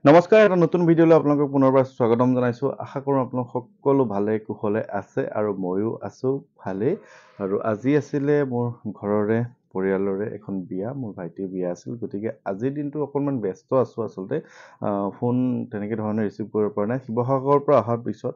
নমস্কাৰ, এটা নতুন ভিডিঅ'লৈ আপোনালোকক পুনৰবাৰ স্বাগতম জনাইছোঁ। আশা কৰোঁ আপোনালোক সকলো ভালে কুশলে আছে আৰু ময়ো আছোঁ ভালেই। আৰু আজি আছিলে মোৰ ঘৰৰে পৰিয়ালৰে এখন বিয়া, মোৰ ভাইটিৰ বিয়া আছিল। গতিকে আজিৰ দিনটো অকণমান ব্যস্ত আছোঁ আচলতে। ফোন তেনেকৈ ধৰণে ৰিচিভ কৰিব পৰা নাই। শিৱসাগৰৰ পৰা অহাৰ পিছত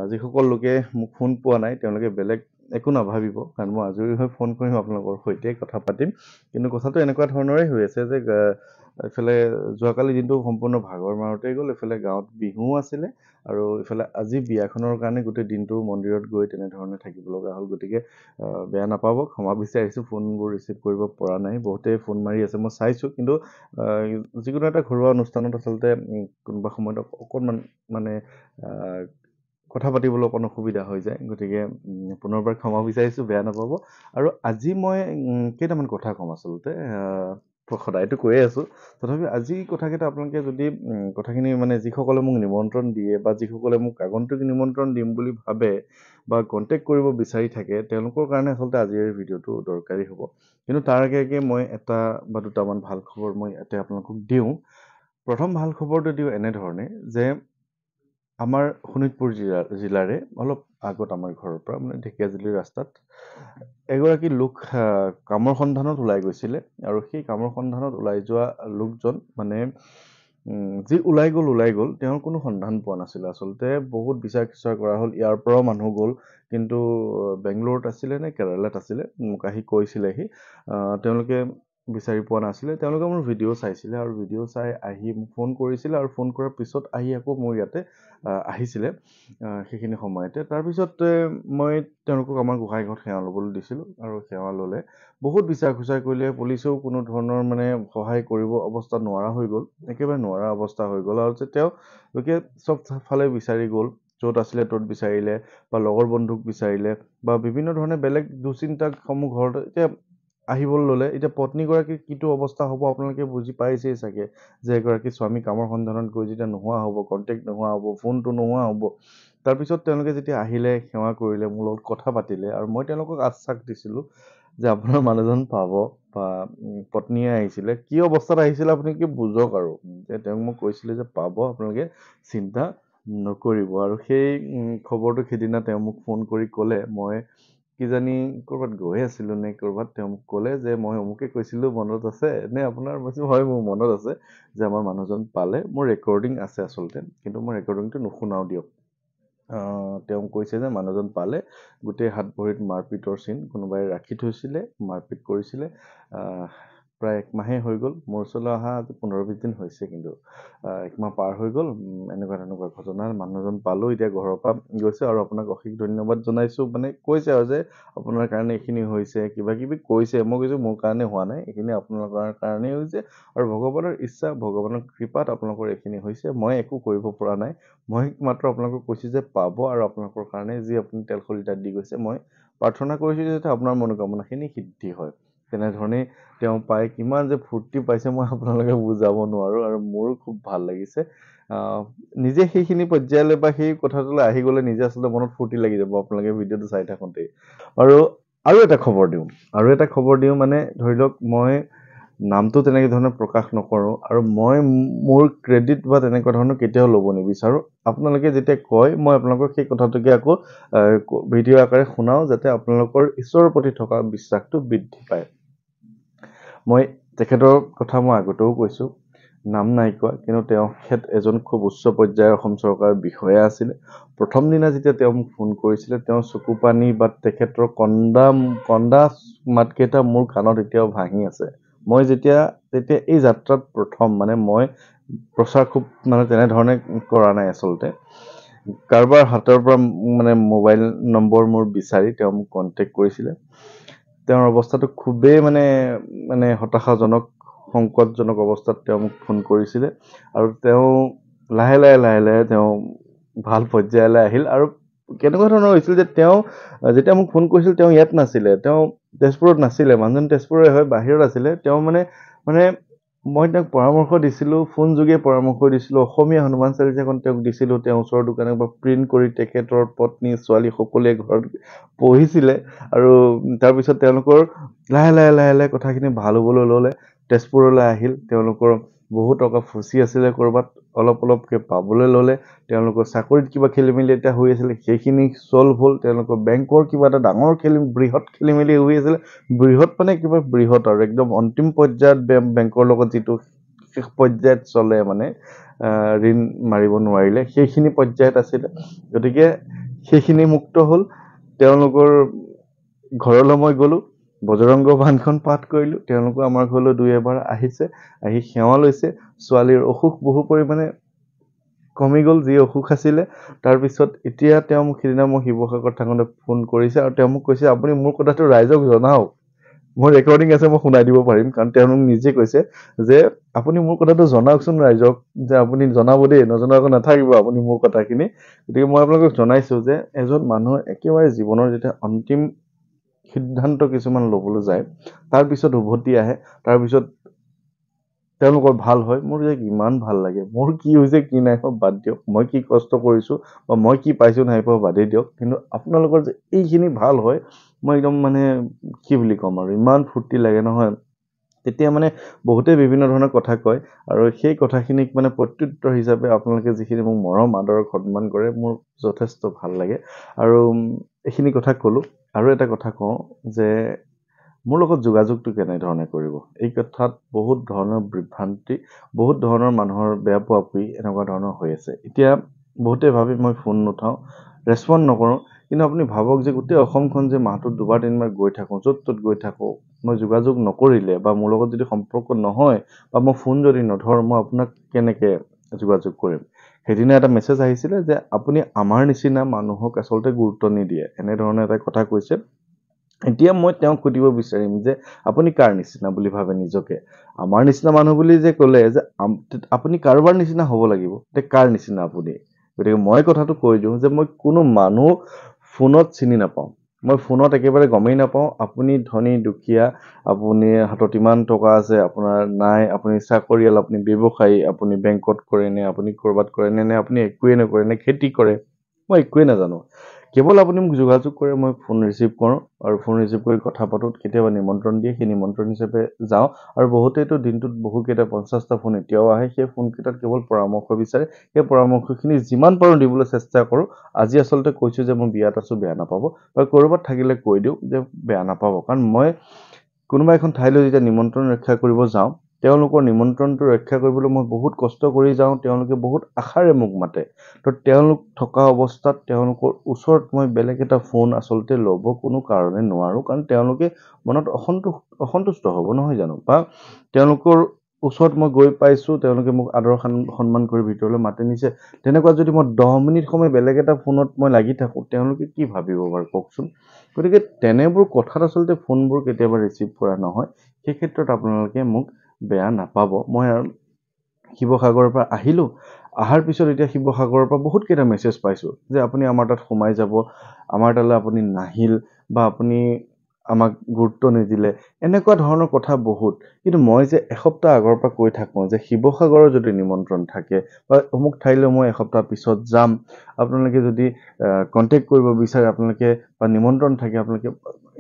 যিসকল লোকে মোক ফোন পোৱা নাই তেওঁলোকে বেলেগ একো নাভাবিব, কাৰণ মই আজৰি হৈ ফোন কৰিম, আপোনালোকৰ সৈতে কথা পাতিম। কিন্তু কথাটো এনেকুৱা ধৰণৰে হৈ আছে যে এইফালে যোৱাকালি দিনটো সম্পূৰ্ণ ভাগৰ মাৰোঁতেই গ'ল, এইফালে গাঁৱত বিহুও আছিলে আৰু ইফালে আজি বিয়াখনৰ কাৰণে গোটেই দিনটো মন্দিৰত গৈ তেনেধৰণে থাকিব লগা হ'ল। গতিকে বেয়া নাপাব, ক্ষমা বিচাৰিছোঁ, ফোনবোৰ ৰিচিভ কৰিব পৰা নাই। বহুতেই ফোন মাৰি আছে, মই চাইছোঁ, কিন্তু যিকোনো এটা ঘৰুৱা অনুষ্ঠানত আচলতে কোনোবা সময়ত অকণমান মানে কথা পাতিবলৈ অকণ অসুবিধা হৈ যায়। গতিকে পুনৰবাৰ ক্ষমা বিচাৰিছোঁ, বেয়া নাপাব। আৰু আজি মই কেইটামান কথা ক'ম আচলতে, সদায়তো কৈয়ে আছোঁ, তথাপিও আজি কথাকেইটা আপোনালোকে যদি কথাখিনি মানে যিসকলে মোক নিমন্ত্ৰণ দিয়ে বা যিসকলে মোক আগন্তুক নিমন্ত্ৰণ দিম বুলি ভাবে বা কণ্টেক্ট কৰিব বিচাৰি থাকে, তেওঁলোকৰ কাৰণে আচলতে আজিৰ ভিডিঅ'টো দৰকাৰী হ'ব। কিন্তু তাৰ আগে মই এটা বা দুটামান ভাল খবৰ মই ইয়াতে আপোনালোকক দিওঁ। প্ৰথম ভাল খবৰটো দিওঁ এনেধৰণে যে আমাৰ শোণিতপুৰ জিলাৰে অলপ আগত আমাৰ ঘৰৰ পৰা মানে ঢেকীয়াজুলি ৰাস্তাত এগৰাকী লোক কামৰ সন্ধানত ওলাই গৈছিলে, আৰু সেই কামৰ সন্ধানত ওলাই যোৱা লোকজন মানে যি ওলাই গ'ল তেওঁৰ কোনো সন্ধান পোৱা নাছিলে। আচলতে বহুত বিচাৰ খোচাৰ কৰা হ'ল, ইয়াৰ পৰাও মানুহ গ'ল, কিন্তু বেংগলোৰত আছিলে নে কেৰালাত আছিলে, মোক আহি কৈছিলেহি তেওঁলোকে বিচাৰি পোৱা নাছিলে। তেওঁলোকে মোৰ ভিডিঅ' চাইছিলে আৰু ভিডিঅ' চাই আহি মোক ফোন কৰিছিলে, আৰু ফোন কৰাৰ পিছত আহি আকৌ মোৰ ইয়াতে আহিছিলে সেইখিনি সময়তে। তাৰপিছত মই তেওঁলোকক আমাৰ গোঁসাইঘৰত সেৱা ল'বলৈ দিছিলোঁ, আৰু সেৱা ল'লে। বহুত বিচাৰ খোচাৰ কৰিলে, পুলিচেও কোনো ধৰণৰ মানে সহায় কৰিব অৱস্থা নোৱাৰা হৈ গ'ল, একেবাৰে নোৱাৰা অৱস্থা হৈ গ'ল। আৰু যে তেওঁলোকে চব ফালে বিচাৰি গ'ল, য'ত আছিলে ত'ত বিচাৰিলে, বা লগৰ বন্ধুক বিচাৰিলে, বা বিভিন্ন ধৰণে বেলেগ দুশ্চিন্তাসমূহ ঘৰত এতিয়া আহিবলৈ ল'লে। এতিয়া পত্নীগৰাকীৰ কিটো অৱস্থা হ'ব আপোনালোকে বুজি পাইছেই চাগে, যে এগৰাকী স্বামী কামৰ সন্ধানত গৈ যেতিয়া নোহোৱা হ'ব, কণ্টেক্ট নোহোৱা হ'ব, ফোনটো নোহোৱা হ'ব। তাৰপিছত তেওঁলোকে যেতিয়া আহিলে, সেৱা কৰিলে, মোৰ লগত কথা পাতিলে, আৰু মই তেওঁলোকক আশ্বাস দিছিলোঁ যে আপোনাৰ মানুহজন পাব, বা পত্নীয়ে আহিছিলে, কি অৱস্থাত আহিছিলে আপুনি কি বুজক, আৰু তেওঁক মই কৈছিলোঁ যে পাব, আপোনালোকে চিন্তা নকৰিব। আৰু সেই খবৰটো সিদিনা তেওঁ মোক ফোন কৰি ক'লে, মই কিজানি ক'ৰবাত গৈ আছিলোঁ নে ক'ৰবাত, তেওঁ মোক ক'লে যে মই অমুকে কৈছিলোঁ, মনত আছে নে আপোনাৰ? মই কৈছোঁ হয়, মোৰ মনত আছে যে আমাৰ মানুহজন পালে। মোৰ ৰেকৰ্ডিং আছে আচলতে, কিন্তু মই ৰেকৰ্ডিংটো নুশুনাও দিয়ক। তেওঁ কৈছে যে মানুহজন পালে, গোটেই হাত ভৰিত মাৰপিটৰ চিন, কোনোবাই ৰাখি থৈছিলে, মাৰপিট কৰিছিলে। প্ৰায় 1 মাহেই হৈ গ'ল, মোৰ ওচৰলৈ অহা আজি 15-20 দিন হৈছে, কিন্তু 1 মাহ পাৰ হৈ গ'ল। এনেকুৱা ঘটনা। মানুহজন পালোঁ, এতিয়া ঘৰৰ পৰা গৈছে, আৰু আপোনাক অশেষ ধন্যবাদ জনাইছোঁ। মানে কৈছে আৰু যে আপোনাৰ কাৰণে এইখিনি হৈছে, কিবা কিবি কৈছে। মই কৈছোঁ মোৰ কাৰণে হোৱা নাই, এইখিনি আপোনালোকৰ কাৰণেই হৈছে, আৰু ভগৱানৰ ইচ্ছা, ভগৱানৰ কৃপাত আপোনালোকৰ এইখিনি হৈছে। মই একো কৰিব পৰা নাই, মই মাত্ৰ আপোনালোকক কৈছোঁ যে পাব, আৰু আপোনালোকৰ কাৰণে যি আপুনি তেল শলিতাত দি গৈছে, মই প্ৰাৰ্থনা কৰিছোঁ যাতে আপোনাৰ মনোকামনাখিনি সিদ্ধি হয়। তেনেধৰণেই তেওঁ পাই কিমান যে ফূৰ্তি পাইছে মই আপোনালোকে বুজাব নোৱাৰোঁ, আৰু মোৰো খুব ভাল লাগিছে। নিজে সেইখিনি পৰ্যায়লৈ বা সেই কথাটোলৈ আহি গ'লে নিজে আচলতে মনত ফূৰ্তি লাগি যাব আপোনালোকে ভিডিঅ'টো চাই থাকোঁতেই। আৰু এটা খবৰ দিওঁ, মানে ধৰি লওক মই নামটো তেনেকৈ ধৰণে প্ৰকাশ নকৰোঁ, আৰু মই মোৰ ক্ৰেডিট বা তেনেকুৱা ধৰণৰ কেতিয়াও ল'ব নিবিচাৰোঁ। আপোনালোকে যেতিয়া কয়, মই আপোনালোকক সেই কথাটোকে আকৌ ভিডিঅ' আকাৰে শুনাওঁ, যাতে আপোনালোকৰ ঈশ্বৰৰ প্ৰতি থকা বিশ্বাসটো বৃদ্ধি পায়। মই তেখেতৰ কথা মই আগতেও কৈছোঁ, নাম নাই কোৱা, কিন্তু তেখেত এজন খুব উচ্চ পৰ্যায়ৰ অসম চৰকাৰৰ বিষয়া আছিলে। প্ৰথম দিনা যেতিয়া তেওঁ মোক ফোন কৰিছিলে, তেওঁৰ চকু পানী বা তেখেতৰ কন্দা মাতকেইটা মোৰ কাণত এতিয়াও ভাঙি আছে। মই তেতিয়া এই যাত্ৰাত প্ৰথম, মানে মই প্ৰচাৰ খুব মানে তেনেধৰণে কৰা নাই আচলতে। কাৰোবাৰ হাতৰ পৰা মানে মোবাইল নম্বৰ মোৰ বিচাৰি তেওঁ মোক কণ্টেক্ট কৰিছিলে। তেওঁৰ অৱস্থাটো খুবেই মানে হতাশাজনক, সংকটজনক অৱস্থাত তেওঁ মোক ফোন কৰিছিলে, আৰু তেওঁ লাহে লাহে তেওঁ ভাল পৰ্যায়লৈ আহিল। আৰু কেনেকুৱা ধৰণৰ হৈছিল যে তেওঁ যেতিয়া মোক ফোন কৰিছিল, তেওঁ ইয়াত নাছিলে, তেওঁ তেজপুৰত নাছিলে, মানুহজন তেজপুৰৰে হয়, বাহিৰত আছিলে। তেওঁ মানে মই তেওঁক পৰামৰ্শ দিছিলোঁ, ফোন যোগে পৰামৰ্শ দিছিলোঁ, অসমীয়া হনুমান চালিচাখন তেওঁক দিছিলোঁ, তেওঁ ওচৰৰ দোকানৰ পৰা প্ৰিণ্ট কৰি তেখেতৰ পত্নী ছোৱালী সকলোৱে ঘৰত পঢ়িছিলে। আৰু তাৰপিছত তেওঁলোকৰ লাহে লাহে কথাখিনি ভাল হ'বলৈ ল'লে, তেজপুৰলৈ আহিল, তেওঁলোকৰ বহু টকা ফচি আছিলে ক'ৰবাত অলপকৈ পাবলৈ ল'লে তেওঁলোকৰ চাকৰিত কিবা খেলিমেলি এটা হৈ আছিলে সেইখিনি ছল্ভ হ'ল তেওঁলোকৰ বেংকৰ কিবা এটা ডাঙৰ বৃহৎ খেলিমেলি হৈ আছিলে বৃহৎ মানে কিবা বৃহৎ আৰু একদম অন্তিম পৰ্যায়ত বেংকৰ লগত যিটো শেষ পৰ্যায়ত চলে মানে ঋণ মাৰিব নোৱাৰিলে সেইখিনি পৰ্যায়ত আছিলে গতিকে সেইখিনি মুক্ত হ'ল তেওঁলোকৰ ঘৰলৈ মই গ'লোঁ বজৰংগ বান্ধখন পাঠ কৰিলোঁ তেওঁলোকো আমাৰ ঘৰলৈ 2-এবাৰ আহিছে আহি সেৱা লৈছে ছোৱালীৰ অসুখ বহু পৰিমাণে কমি গ'ল যি অসুখ আছিলে তাৰপিছত এতিয়া তেওঁ মোক সিদিনা মই শিৱসাগৰত থাকোঁতে ফোন কৰিছে আৰু তেওঁ মোক কৈছে আপুনি মোৰ কথাটো ৰাইজক জনাওক মোৰ ৰেকৰ্ডিং আছে মই শুনাই দিব পাৰিম কাৰণ তেওঁ মোক নিজে কৈছে যে আপুনি মোৰ কথাটো জনাওকচোন ৰাইজক যে আপুনি জনাব দেই নজনাকৈ নাথাকিব আপুনি মোৰ কথাখিনি গতিকে মই আপোনালোকক জনাইছোঁ যে এজন মানুহৰ একেবাৰে জীৱনৰ যেতিয়া অন্তিম সিদ্ধান্ত কিছুমান ল'বলৈ যায় তাৰপিছত উভতি আহে তাৰপিছত তেওঁলোকৰ ভাল হয় মোৰ যে ইমান ভাল লাগে মোৰ কি হৈছে কি নাই হোৱা বাদ দিয়ক মই কি কষ্ট কৰিছোঁ বা মই কি পাইছোঁ নাই পোৱা বাদেই দিয়ক কিন্তু আপোনালোকৰ যে এইখিনি ভাল হয় মই একদম মানে কি বুলি ক'ম আৰু ইমান ফূৰ্তি লাগে নহয় তেতিয়া মানে বহুতে বিভিন্ন ধৰণৰ কথা কয় আৰু সেই কথাখিনিক মানে প্ৰত্যুত্তৰ হিচাপে আপোনালোকে যিখিনি মোক মৰম আদৰ সন্মান কৰে মোৰ যথেষ্ট ভাল লাগে আৰু এইখিনি কথা ক'লোঁ আৰু এটা কথা কওঁ যে মোৰ লগত যোগাযোগটো কেনেধৰণে কৰিব এই কথাত বহুত ধৰণৰ বিভ্ৰান্তি বহুত ধৰণৰ মানুহৰ বেয়া পোৱা পুই এনেকুৱা ধৰণৰ হৈ আছে এতিয়া বহুতে ভাবি মই ফোন নুঠাওঁ ৰেচপণ্ড নকৰোঁ কিন্তু আপুনি ভাবক যে গোটেই অসমখন যে মাহটোত 2-3বাৰ গৈ থাকোঁ য'ত ত'ত গৈ থাকোঁ মই যোগাযোগ নকৰিলে বা মোৰ লগত যদি সম্পৰ্ক নহয় বা মই ফোন যদি নধৰোঁ মই আপোনাক কেনেকৈ যোগাযোগ কৰিম সেইদিনা এটা মেছেজ আহিছিলে যে আপুনি আমাৰ নিচিনা মানুহক আচলতে গুৰুত্ব নিদিয়ে এনেধৰণে এটা কথা কৈছে এতিয়া মই তেওঁক সুধিব বিচাৰিম যে আপুনি কাৰ নিচিনা বুলি ভাবে নিজকে আমাৰ নিচিনা মানুহ বুলি যে ক'লে যে আপুনি কাৰোবাৰ নিচিনা হ'ব লাগিব তে কাৰ নিচিনা আপুনি গতিকে মই কথাটো কৈ দিওঁ যে মই কোনো মানুহ ফোনত চিনি নাপাওঁ মই ফোনত একেবাৰে গমেই নাপাওঁ আপুনি ধনী দুখীয়া আপুনি হাতত ইমান টকা আছে আপোনাৰ নাই আপুনি চাকৰিয়াল আপুনি ব্যৱসায়ী আপুনি বেংকত কৰে নে আপুনি ক'ৰবাত কৰে নে আপুনি একোৱেই নকৰে নে খেতি কৰে মই একোৱেই নাজানো কেৱল আপুনি মোক যোগাযোগ কৰে মই ফোন ৰিচিভ কৰোঁ আৰু ফোন ৰিচিভ কৰি কথা পাতোঁ কেতিয়াবা নিমন্ত্ৰণ দিয়ে সেই নিমন্ত্ৰণ হিচাপে যাওঁ আৰু বহুতেতো দিনটোত বহুকেইটা 50টা ফোন এতিয়াও আহে সেই ফোনকেইটাত কেৱল পৰামৰ্শ বিচাৰে সেই পৰামৰ্শখিনি যিমান পাৰোঁ দিবলৈ চেষ্টা কৰোঁ আজি আচলতে কৈছোঁ যে মই বিয়াত আছোঁ বেয়া নাপাব বা ক'ৰবাত থাকিলে কৈ দিওঁ যে বেয়া নাপাব কাৰণ মই কোনোবা এখন ঠাইলৈ যেতিয়া নিমন্ত্ৰণ ৰক্ষা কৰিব যাওঁ তেওঁলোকৰ নিমন্ত্ৰণটো ৰক্ষা কৰিবলৈ মই বহুত কষ্ট কৰি যাওঁ তেওঁলোকে বহুত আশাৰে মোক মাতে তো তেওঁলোক থকা অৱস্থাত তেওঁলোকৰ ওচৰত মই বেলেগ এটা ফোন আচলতে ল'ব কোনো কাৰণে নোৱাৰোঁ কাৰণ তেওঁলোকে মনত অসন্তুষ্ট হ'ব নহয় জানো বা তেওঁলোকৰ ওচৰত মই গৈ পাইছোঁ তেওঁলোকে মোক আদৰ সন্মান কৰি ভিতৰলৈ মাতি নিছে তেনেকুৱা যদি মই 10 মিনিট সময় বেলেগ এটা ফোনত মই লাগি থাকোঁ তেওঁলোকে কি ভাবিব বাৰু কওকচোন গতিকে তেনেবোৰ কথাত আচলতে ফোনবোৰ কেতিয়াবা ৰিচিভ কৰা নহয় সেই ক্ষেত্ৰত আপোনালোকে মোক বেয়া নাপাব মই আৰু শিৱসাগৰৰ পৰা আহিলোঁ অহাৰ পিছত এতিয়া শিৱসাগৰৰ পৰা বহুতকেইটা মেছেজ পাইছোঁ যে আপুনি আমাৰ তাত সোমাই যাব আমাৰ তালৈ আপুনি নাহিল বা আপুনি আমাক গুৰুত্ব নিদিলে এনেকুৱা ধৰণৰ কথা বহুত কিন্তু মই যে এসপ্তাহ আগৰ পৰা কৈ থাকোঁ যে শিৱসাগৰৰ যদি নিমন্ত্ৰণ থাকে বা অমুক ঠাইলৈ মই এসপ্তাহ পিছত যাম আপোনালোকে যদি কণ্টেক্ট কৰিব বিচাৰে আপোনালোকে বা নিমন্ত্ৰণ থাকে আপোনালোকে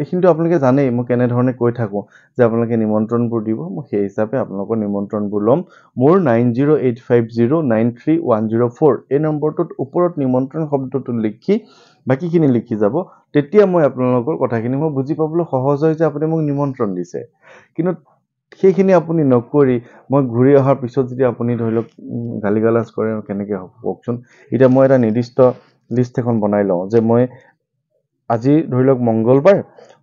এইখিনিতো আপোনালোকে জানেই মই কেনেধৰণে কৈ থাকোঁ যে আপোনালোকে নিমন্ত্ৰণবোৰ দিব মই সেই হিচাপে আপোনালোকৰ নিমন্ত্ৰণবোৰ ল'ম মোৰ 9085093104 এই নম্বৰটোত ওপৰত নিমন্ত্ৰণ শব্দটো লিখি বাকীখিনি লিখি যাব তেতিয়া মই আপোনালোকৰ কথাখিনি মই বুজি পাবলৈ সহজ হয় যে আপুনি মোক নিমন্ত্ৰণ দিছে কিন্তু সেইখিনি আপুনি নকৰি মই ঘূৰি অহাৰ পিছত যদি আপুনি ধৰি লওক গালিগালাজ কৰে কেনেকৈ হ'ব কওকচোন এতিয়া মই এটা নিৰ্দিষ্ট লিষ্ট এখন বনাই লওঁ যে মই আজি ধৰি লওক মংগলবাৰ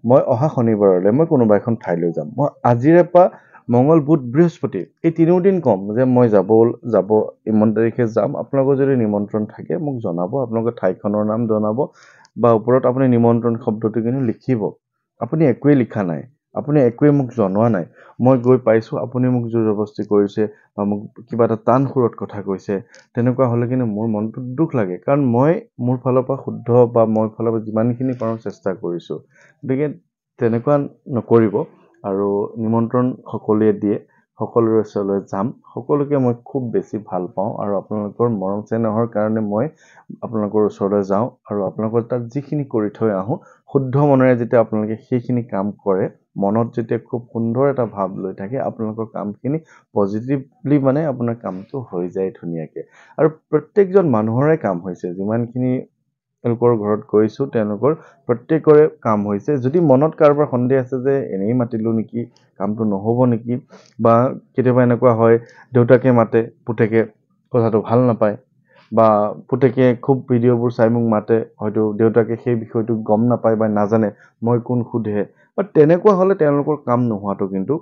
মই অহা শনিবাৰলৈ মই কোনোবা এখন ঠাইলৈ যাম মই আজিৰে পৰা মংগল বুধ বৃহস্পতি এই 3 দিন কম যে মই যাব ইমান তাৰিখে যাম আপোনালোকৰ যদি নিমন্ত্ৰণ থাকে মোক জনাব আপোনালোকৰ ঠাইখনৰ নাম জনাব বা ওপৰত আপুনি নিমন্ত্ৰণ শব্দটো কিন্তু লিখিব আপুনি একোৱেই লিখা নাই আপুনি একোৱেই মোক জনোৱা নাই মই গৈ পাইছোঁ আপুনি মোক জোৰ জবৰদস্তি কৰিছে বা মোক কিবা এটা টান সুৰত কথা কৈছে তেনেকুৱা হ'লে কিন্তু মোৰ মনটো দুখ লাগে কাৰণ মই মোৰ ফালৰ পৰা শুদ্ধ বা মোৰ ফালৰ পৰা যিমানখিনি পাৰোঁ চেষ্টা কৰিছোঁ গতিকে তেনেকুৱা নকৰিব আৰু নিমন্ত্ৰণ সকলোৱে দিয়ে সকলোৰে ওচৰলৈ যাম সকলোকে মই খুব বেছি ভাল পাওঁ আৰু আপোনালোকৰ মৰম চেনেহৰ কাৰণে মই আপোনালোকৰ ওচৰলৈ যাওঁ আৰু আপোনালোকৰ তাত যিখিনি কৰি থৈ আহোঁ শুদ্ধ মনেৰে যেতিয়া আপোনালোকে সেইখিনি কাম কৰে মনত যেতিয়া খুব সুন্দৰ এটা ভাৱ লৈ থাকে আপোনালোকৰ কামখিনি পজিটিভলি মানে আপোনাৰ কামটো হৈ যায় ধুনীয়াকৈ আৰু প্ৰত্যেকজন মানুহৰে কাম হৈছে যিমানখিনি তেওঁলোকৰ ঘৰত গৈছোঁ তেওঁলোকৰ প্ৰত্যেকৰে কাম হৈছে যদি মনত কাৰোবাৰ সন্দেহ আছে যে এনেই মাতিলোঁ নেকি কামটো নহ'ব নেকি বা কেতিয়াবা এনেকুৱা হয় দেউতাকে মাতে পুতেকে কথাটো ভাল নাপায় বা পুতেকে খুব ভিডিঅ'বোৰ চাই মোক মাতে হয়তো দেউতাকে সেই বিষয়টো গম নাপায় বা নাজানে মই কোন সোধে বা তেনেকুৱা হ'লে তেওঁলোকৰ কাম নোহোৱাটো কিন্তু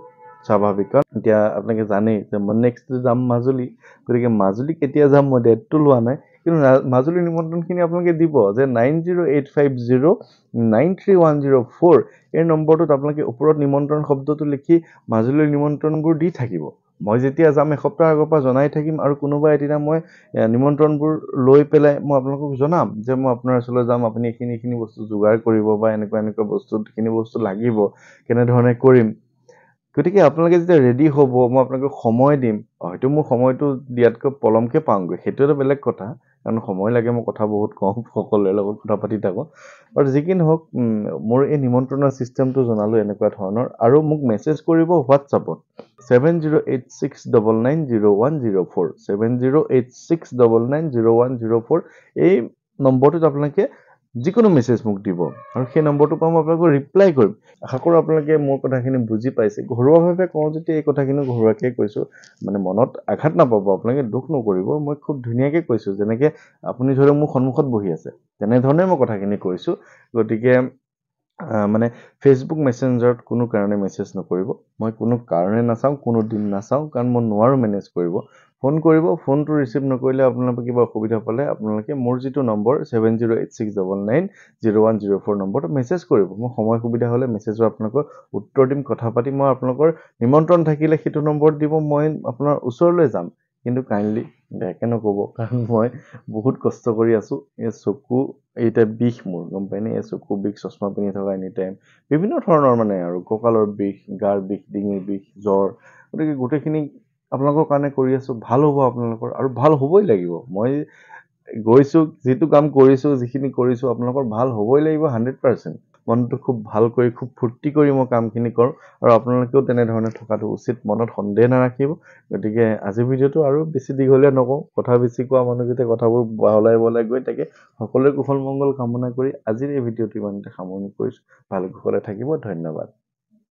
স্বাভাৱিক কাৰণ এতিয়া আপোনালোকে জানেই যে মই নেক্সট যাম মাজুলী গতিকে মাজুলী কেতিয়া যাম মই ডেটটো লোৱা নাই কিন্তু মাজুলীৰ নিমন্ত্ৰণখিনি আপোনালোকে দিব যে 9085093104 এই নম্বৰটোত আপোনালোকে ওপৰত নিমন্ত্ৰণ শব্দটো লিখি মাজুলীৰ নিমন্ত্ৰণবোৰ দি থাকিব মই যেতিয়া যাম এসপ্তাহ আগৰ পৰা জনাই থাকিম আৰু কোনোবা এদিনা মই নিমন্ত্ৰণবোৰ লৈ পেলাই মই আপোনালোকক জনাম যে মই আপোনাৰ ওচৰলৈ যাম আপুনি এইখিনি বস্তু যোগাৰ কৰিব বা এনেকুৱা এইখিনি বস্তু লাগিব কেনেধৰণে কৰিম গতিকে আপোনালোকে যেতিয়া ৰেডি হ'ব মই আপোনালোকক সময় দিম হয়তো মোৰ সময়টো দিয়াতকৈ পলমকৈ পাওঁগৈ সেইটো এটা বেলেগ কথা কাৰণ সময় লাগে মই কথা বহুত কম সকলোৰে লগত কথা পাতি থাকোঁ আৰু যি কি নহওক মোৰ এই নিমন্ত্ৰণৰ ছিষ্টেমটো জনালোঁ এনেকুৱা ধৰণৰ আৰু মোক মেছেজ কৰিব হোৱাটছআপত 7086990104 7086990104 এই নম্বৰটোত আপোনালোকে যিকোনো মেছেজ মোক দিব আৰু সেই নম্বৰটোৰ পৰা মই আপোনালোকক ৰিপ্লাই কৰিম আশা কৰোঁ আপোনালোকে মোৰ কথাখিনি বুজি পাইছে ঘৰুৱাভাৱে কওঁ যেতিয়া এই কথাখিনি ঘৰুৱাকৈ কৈছোঁ মানে মনত আঘাত নাপাব আপোনালোকে দুখ নকৰিব মই খুব ধুনীয়াকৈ কৈছোঁ যেনেকৈ আপুনি ধৰক মোৰ সন্মুখত বহি আছে তেনেধৰণে মই কথাখিনি কৈছোঁ গতিকে মানে ফেচবুক মেছেঞ্জাৰত কোনো কাৰণে মেছেজ নকৰিব মই কোনো কাৰণে নাচাওঁ কোনো দিন নাচাওঁ কাৰণ মই নোৱাৰোঁ মেনেজ কৰিব ফোন কৰিব ফোনটো ৰিচিভ নকৰিলে আপোনালোকে কিবা অসুবিধা পালে আপোনালোকে মোৰ যিটো নম্বৰ 7086990104 নম্বৰটো মেছেজ কৰিব মই সময় সুবিধা হ'লে মেছেজৰ আপোনালোকৰ উত্তৰ দিম কথা পাতি মই আপোনালোকৰ নিমন্ত্ৰণ থাকিলে সেইটো নম্বৰত দিব মই আপোনাৰ ওচৰলৈ যাম কিন্তু কাইণ্ডলি বেয়াকৈ নক'ব কাৰণ মই বহুত কষ্ট কৰি আছোঁ এই চকু এইটা বিষ মোৰ গম পায়নে এই চকু বিষ চশমা পিন্ধি থকা এনি টাইম বিভিন্ন ধৰণৰ মানে আৰু কঁকালৰ বিষ গাৰ বিষ ডিঙিৰ বিষ জ্বৰ গতিকে গোটেইখিনি আপোনালোকৰ কাৰণে কৰি আছোঁ ভাল হ'ব আপোনালোকৰ আৰু ভাল হ'বই লাগিব মই গৈছোঁ যিটো কাম কৰিছোঁ যিখিনি কৰিছোঁ আপোনালোকৰ ভাল হ'বই লাগিব 100% মনটো খুব ভাল কৰি খুব ফূৰ্তি কৰি মই কামখিনি কৰোঁ আৰু আপোনালোকেও তেনেধৰণে থকাটো উচিত মনত সন্দেহ নাৰাখিব গতিকে আজিৰ ভিডিঅ'টো আৰু বেছি দীঘলীয়া নকওঁ কথা বেছি কোৱা মানুহ যেতিয়া কথাবোৰ বহলাই গৈ থাকে সকলোৰে কুশল মংগল কামনা কৰি আজিৰ এই ভিডিঅ'টো ইমানতে সামৰণি কৰিছোঁ ভাল কুশলে থাকিব ধন্যবাদ